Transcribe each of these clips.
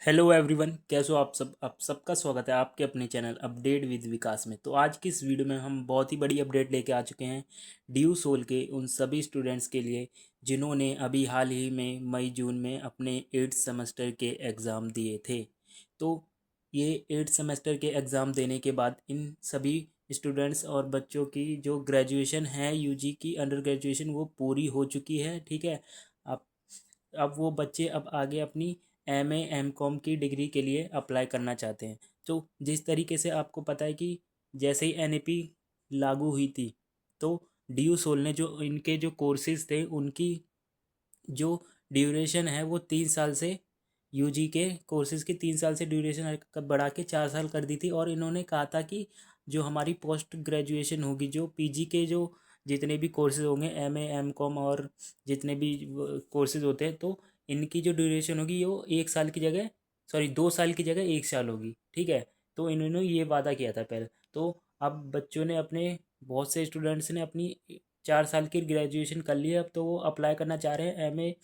Hello everyone, कैसे हो आप सबका स्वागत है आपके अपने चैनल अपडेट विद विकास में। तो आज की इस वीडियो में हम बहुत ही बड़ी अपडेट लेके आ चुके हैं ड्यू सोल के उन सभी स्टूडेंट्स के लिए जिन्होंने अभी हाल ही में मई जून में अपने 8th सेमेस्टर के एग्ज़ाम दिए थे। तो ये 8th सेमेस्टर के एग्ज़ाम देने के बाद इन सभी स्टूडेंट्स और बच्चों की जो ग्रेजुएशन है यूजी की अंडर ग्रेजुएशन वो पूरी हो चुकी है। ठीक है। अब अब वो बच्चे अब आगे अपनी एमए एमकॉम की डिग्री के लिए अप्लाई करना चाहते हैं। तो जिस तरीके से आपको पता है कि जैसे ही एनईपी लागू हुई थी तो डी सोल ने जो इनके जो कोर्सेज थे उनकी जो ड्यूरेशन है वो 3 साल से यूजी के कोर्सेज की 3 साल से ड्यूरेशन बढ़ा के 4 साल कर दी थी। और इन्होंने कहा था कि जो हमारी पोस्ट ग्रेजुएशन होगी, जो पीजी के जो जितने भी कोर्सेज होंगे, एमए एमकॉम और जितने भी कोर्सेज होते हैं, तो इनकी जो ड्यूरेशन होगी वो 1 साल की जगह, सॉरी 2 साल की जगह 1 साल होगी। ठीक है। तो इन्होंने ये वादा किया था पहले। तो अब बच्चों ने अपने बहुत से स्टूडेंट्स ने अपनी 4 साल की ग्रेजुएशन कर ली है। अब तो वो अप्लाई करना चाह रहे हैं एमए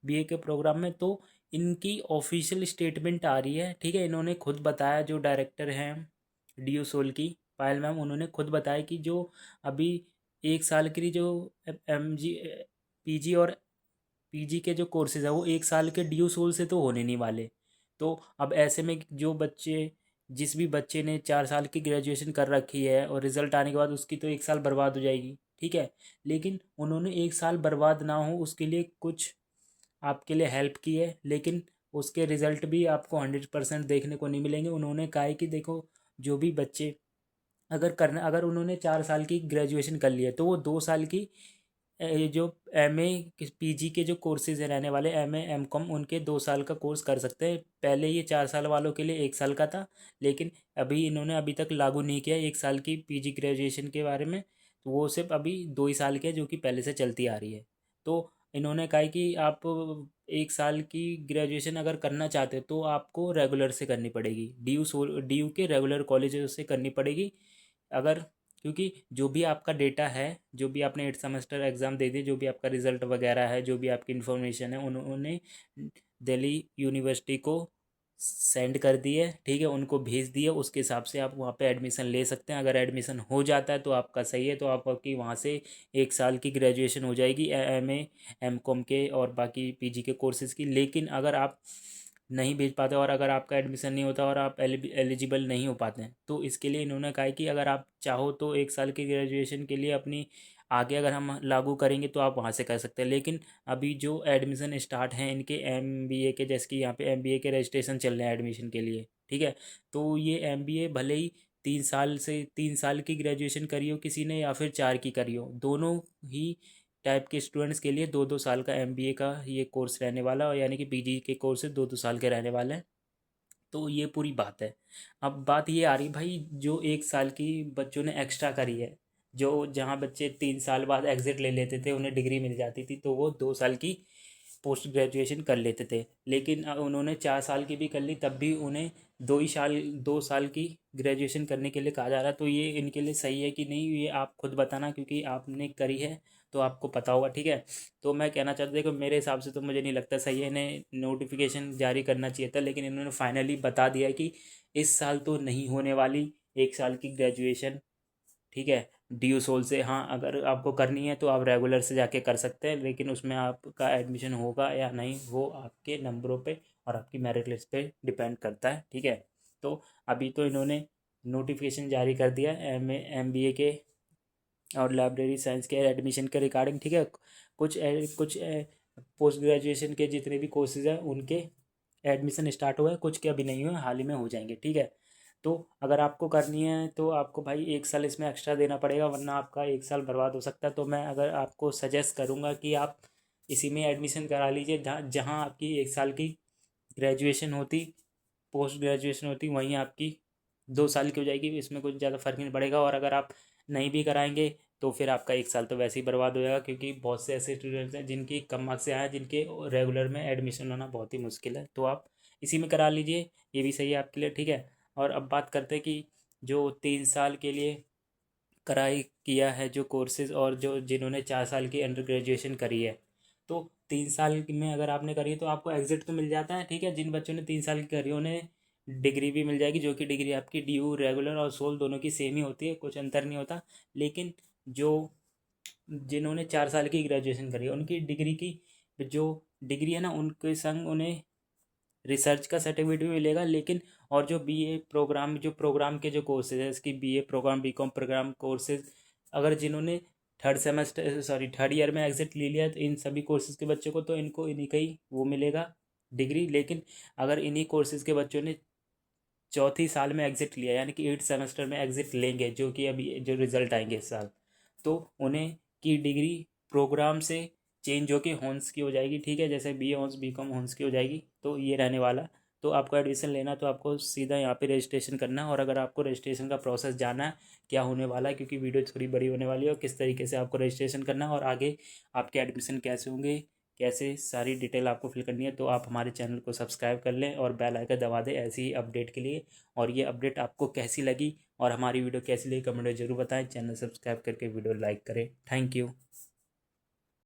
बीए के प्रोग्राम में। तो इनकी ऑफिशियल स्टेटमेंट आ रही है। ठीक है। इन्होंने खुद बताया, जो डायरेक्टर हैं डी सोल की पायल मैम, उन्होंने खुद बताया कि जो अभी 1 साल की जो एम जी पीजी और पीजी के जो कोर्सेज है वो 1 साल के ड्यू सोल से तो होने नहीं वाले। तो अब ऐसे में जो बच्चे, जिस भी बच्चे ने 4 साल की ग्रेजुएशन कर रखी है और रिजल्ट आने के बाद उसकी तो 1 साल बर्बाद हो जाएगी। ठीक है। लेकिन उन्होंने 1 साल बर्बाद ना हो उसके लिए कुछ आपके लिए हेल्प की है, लेकिन उसके रिजल्ट भी आपको 100% देखने को नहीं मिलेंगे। उन्होंने कहा है कि देखो, जो भी बच्चे अगर उन्होंने 4 साल की ग्रेजुएशन कर लिया तो वो 2 साल की ये जो एमए पीजी के जो कोर्सेज है रहने वाले, एमए एमकॉम, उनके 2 साल का कोर्स कर सकते हैं। पहले ये 4 साल वालों के लिए 1 साल का था, लेकिन अभी इन्होंने अभी तक लागू नहीं किया 1 साल की पीजी ग्रेजुएशन के बारे में। तो वो सिर्फ अभी 2 ही साल के, जो कि पहले से चलती आ रही है। तो इन्होंने कहा है कि आप 1 साल की ग्रेजुएशन अगर करना चाहते हो तो आपको रेगुलर से करनी पड़ेगी, डी यू के रेगुलर कॉलेज से करनी पड़ेगी। अगर, क्योंकि जो भी आपका डेटा है, जो भी आपने 8 सेमेस्टर एग्ज़ाम दे दिए, जो भी आपका रिज़ल्ट वगैरह है, जो भी आपकी इन्फॉर्मेशन है, उन्होंने दिल्ली यूनिवर्सिटी को सेंड कर दी है। ठीक है। उनको भेज दिया, उसके हिसाब से आप वहाँ पे एडमिशन ले सकते हैं। अगर एडमिशन हो जाता है तो आपका सही है, तो आपकी वहाँ से 1 साल की ग्रेजुएशन हो जाएगी एमए एमकॉम के और बाकी पीजी के कोर्सेज़ की। लेकिन अगर आप नहीं भेज पाते और अगर आपका एडमिशन नहीं होता और आप एलिजिबल नहीं हो पाते हैं, तो इसके लिए इन्होंने कहा है कि अगर आप चाहो तो 1 साल की ग्रेजुएशन के लिए अपनी आगे अगर हम लागू करेंगे तो आप वहाँ से कर सकते हैं। लेकिन अभी जो एडमिशन स्टार्ट हैं इनके एमबीए के, जैसे कि यहाँ पे एमबीए के रजिस्ट्रेशन चल रहे हैं एडमिशन के लिए। ठीक है। तो ये एमबीए भले ही 3 साल की ग्रेजुएशन करी हो किसी ने या फिर 4 की करी हो, दोनों ही टाइप के स्टूडेंट्स के लिए 2-2 साल का एमबीए का ये कोर्स रहने वाला, और यानी कि पीजी के कोर्सेज 2-2 साल के रहने वाले हैं। तो ये पूरी बात है। अब बात ये आ रही भाई, जो 1 साल की बच्चों ने एक्स्ट्रा करी है, जो जहाँ बच्चे 3 साल बाद एग्जिट ले लेते थे उन्हें डिग्री मिल जाती थी, तो वो 2 साल की पोस्ट ग्रेजुएशन कर लेते थे। लेकिन उन्होंने 4 साल की भी कर ली, तब भी उन्हें 2 साल की ग्रेजुएशन करने के लिए कहा जा रहा है। तो ये इनके लिए सही है कि नहीं, ये आप खुद बताना, क्योंकि आपने करी है तो आपको पता होगा। ठीक है। तो मैं कहना चाहता, देखो मेरे हिसाब से तो मुझे नहीं लगता सही है, इन्हें नोटिफिकेशन जारी करना चाहिए था, लेकिन इन्होंने फाइनली बता दिया कि इस साल तो नहीं होने वाली 1 साल की ग्रेजुएशन। ठीक है। डी सोल से, हाँ अगर आपको करनी है तो आप रेगुलर से जाके कर सकते हैं, लेकिन उसमें आपका एडमिशन होगा या नहीं वो आपके नंबरों पे और आपकी मेरिट लिस्ट पे डिपेंड करता है। ठीक है। तो अभी तो इन्होंने नोटिफिकेशन जारी कर दिया एमबीए के और लाइब्रेरी साइंस के एडमिशन के रिगार्डिंग। ठीक है। कुछ पोस्ट ग्रेजुएशन के जितने भी कोर्सेज हैं उनके एडमिशन स्टार्ट हुए हैं, कुछ के अभी नहीं हुए, हाल ही में हो जाएंगे। ठीक है। तो अगर आपको करनी है तो आपको भाई 1 साल इसमें एक्स्ट्रा देना पड़ेगा, वरना आपका 1 साल बर्बाद हो सकता है। तो मैं अगर आपको सजेस्ट करूँगा कि आप इसी में एडमिशन करा लीजिए, जहाँ जहाँ आपकी 1 साल की ग्रेजुएशन होती, पोस्ट ग्रेजुएशन होती, वहीं आपकी 2 साल की हो जाएगी। इसमें कुछ ज़्यादा फर्क नहीं पड़ेगा। और अगर आप नहीं भी कराएंगे तो फिर आपका 1 साल तो वैसे ही बर्बाद हो जाएगा, क्योंकि बहुत से ऐसे स्टूडेंट्स हैं जिनकी कम मार्क्स से आए हैं, जिनके रेगुलर में एडमिशन होना बहुत ही मुश्किल है। तो आप इसी में करा लीजिए, ये भी सही है आपके लिए। ठीक है। और अब बात करते हैं कि जो 3 साल के लिए कराई किया है जो कोर्सेज, और जो जिन्होंने 4 साल की अंडर ग्रेजुएशन करी है, तो 3 साल में अगर आपने करी तो आपको एग्जिट तो मिल जाता है, ठीक है। जिन बच्चों ने 3 साल की करी उन्हें डिग्री भी मिल जाएगी, जो कि डिग्री आपकी ड्यू, रेगुलर और सोल दोनों की सेम ही होती है, कुछ अंतर नहीं होता। लेकिन जो जिन्होंने 4 साल की ग्रेजुएशन करी है उनकी डिग्री की जो डिग्री है ना, उनके संग उन्हें रिसर्च का सर्टिफिकेट भी मिलेगा। लेकिन और जो बीए प्रोग्राम, जो प्रोग्राम के जो कोर्सेज है, इसकी BA program, BCom program courses, अगर जिन्होंने थर्ड ईयर में एग्जिट ले लिया है तो इन सभी कोर्सेज के बच्चों को तो इनको इन्हीं का ही वो मिलेगा डिग्री। लेकिन अगर इन्हीं कोर्सेज के बच्चों ने चौथी साल में एग्जिट लिया, यानी कि 8 सेमेस्टर में एग्जिट लेंगे, जो कि अभी जो रिजल्ट आएंगे इस साल, तो उन्हें की डिग्री प्रोग्राम से चेंज होके हॉन्स की हो जाएगी, ठीक है। जैसे बी हॉन्स, बी कॉम हॉन्स की हो जाएगी, तो ये रहने वाला। तो आपको एडमिशन लेना तो आपको सीधा यहाँ पे रजिस्ट्रेशन करना है। और अगर आपको रजिस्ट्रेशन का प्रोसेस जानना है क्या होने वाला है, क्योंकि वीडियो थोड़ी बड़ी होने वाली है, और किस तरीके से आपको रजिस्ट्रेशन करना है और आगे आपके एडमिशन कैसे होंगे, कैसे सारी डिटेल आपको फिल करनी है, तो आप हमारे चैनल को सब्सक्राइब कर लें और बेल आइकन दबा दें ऐसी ही अपडेट के लिए। और ये अपडेट आपको कैसी लगी और हमारी वीडियो कैसी लगी कमेंट में ज़रूर बताएं। चैनल सब्सक्राइब करके वीडियो लाइक करें। Thank you.